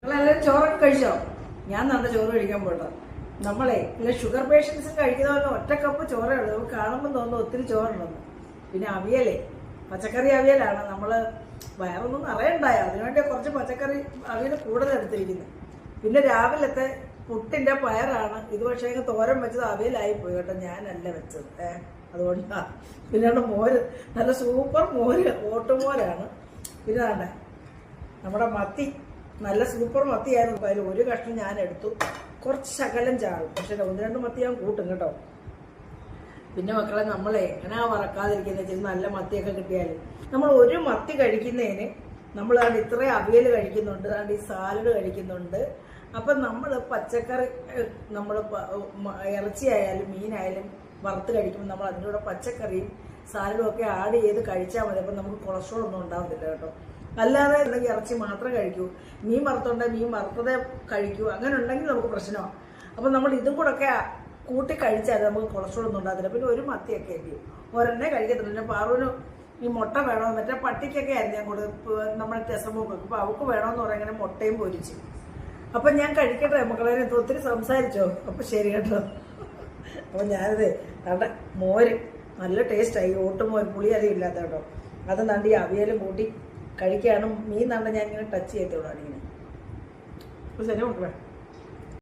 നിങ്ങളെല്ലാവരും ചോറൊക്കെ കഴിച്ചോ? ഞാൻ നല്ല ചോറ് കഴിക്കാൻ പോട്ടോ. നമ്മളെ ഇല്ല ഷുഗർ പേഷ്യൻസും കഴിക്കുന്നവരെ ഒറ്റ കപ്പ് ചോറേ ഉള്ളൂ. നമുക്ക് കാണുമ്പോൾ തോന്നുന്നു ഒത്തിരി ചോറുണ്ടെന്ന്. പിന്നെ അവിയലേ, പച്ചക്കറി അവിയലാണ്. നമ്മള് വയറൊന്നും നിറയണ്ടായോ, അതിനുവേണ്ടി കുറച്ച് പച്ചക്കറി അവിയൽ കൂടുതൽ എടുത്തിരിക്കുന്നത്. പിന്നെ രാവിലത്തെ പുട്ടിന്റെ പയറാണ് ഇത്. പക്ഷേ തോരൻ വെച്ചത് അവിയലായി പോയി കേട്ടോ, ഞാനല്ല വെച്ചത്. അതുകൊണ്ടാണ്. പിന്നെ മോര്, നല്ല സൂപ്പർ മോര്, ഓട്ടുമോരാണ്. പിന്നെ വേണ്ടേ നമ്മുടെ മത്തി, നല്ല സൂപ്പർ മത്തിയായിരുന്നു. അതിൽ ഒരു കഷ്ണം ഞാൻ എടുത്തു, കുറച്ച് ശകലം ചാടും. പക്ഷെ 1-2 മത്തി ഞാൻ കൂട്ടും കേട്ടോ. പിന്നെ മക്കളെ, നമ്മളെ എങ്ങനെയാ വറക്കാതിരിക്കുന്നത്? നല്ല മത്തിയൊക്കെ കിട്ടിയാലും നമ്മൾ ഒരു മത്തി കഴിക്കുന്നതിന് നമ്മൾ ഇത്രയും അവിയൽ കഴിക്കുന്നുണ്ട്, ഈ സാലഡ് കഴിക്കുന്നുണ്ട്. അപ്പം നമ്മൾ പച്ചക്കറി, നമ്മൾ ഇറച്ചിയായാലും മീനായാലും വറുത്ത് കഴിക്കുമ്പോൾ നമ്മൾ അതിൻ്റെ കൂടെ പച്ചക്കറിയും സാലഡും ഒക്കെ ആഡ് ചെയ്ത് കഴിച്ചാൽ മതി. അപ്പം നമുക്ക് കൊളസ്ട്രോൾ ഒന്നും ഉണ്ടാവത്തില്ല കേട്ടോ. അല്ലാതെ ഉണ്ടെങ്കിൽ ഇറച്ചി മാത്രം കഴിക്കൂ, മീൻ വറുത്തുണ്ടെങ്കിൽ മീൻ വറുത്തതേ കഴിക്കൂ, അങ്ങനെ ഉണ്ടെങ്കിൽ നമുക്ക് പ്രശ്നമാണ്. അപ്പം നമ്മൾ ഇതും കൂടെ ഒക്കെ കൂട്ടി കഴിച്ചാൽ നമുക്ക് കൊളസ്ട്രോൾ ഒന്നും ഉണ്ടാകത്തില്ല. പിന്നെ ഒരു മത്തിയൊക്കെ ആയിരിക്കും, ഒരെണ്ണേ കഴിക്കത്തില്ല. പിന്നെ പാറുവിന് ഈ മുട്ട വേണോ, മറ്റേ പട്ടിക്കൊക്കെ ആയിരുന്നു ഞാൻ കൊടുത്ത് നമ്മുടെ രസമൊക്കെ. അപ്പോൾ അവൾക്ക് വേണമെന്ന് പറയാൻ ഇങ്ങനെ മുട്ടയും പൊരിച്ചു. അപ്പം ഞാൻ കഴിക്കട്ടെ മക്കളെ, ഒത്തിരി സംസാരിച്ചോ? അപ്പം ശരി കേട്ടോ. അപ്പം ഞാനത് അവിടെ മോര് നല്ല ടേസ്റ്റായി, ഓട്ടുമോര്, പുളി അധികം ഇല്ലാത്ത കേട്ടോ. അത് നണ്ടി അവിയലും കൂട്ടി കഴിക്കുകയാണ്. മീൻ നണ്ട ഞാൻ ഇങ്ങനെ ടച്ച് ചെയ്തോളാണ് ഇങ്ങനെ. ശരി മക്കളെ.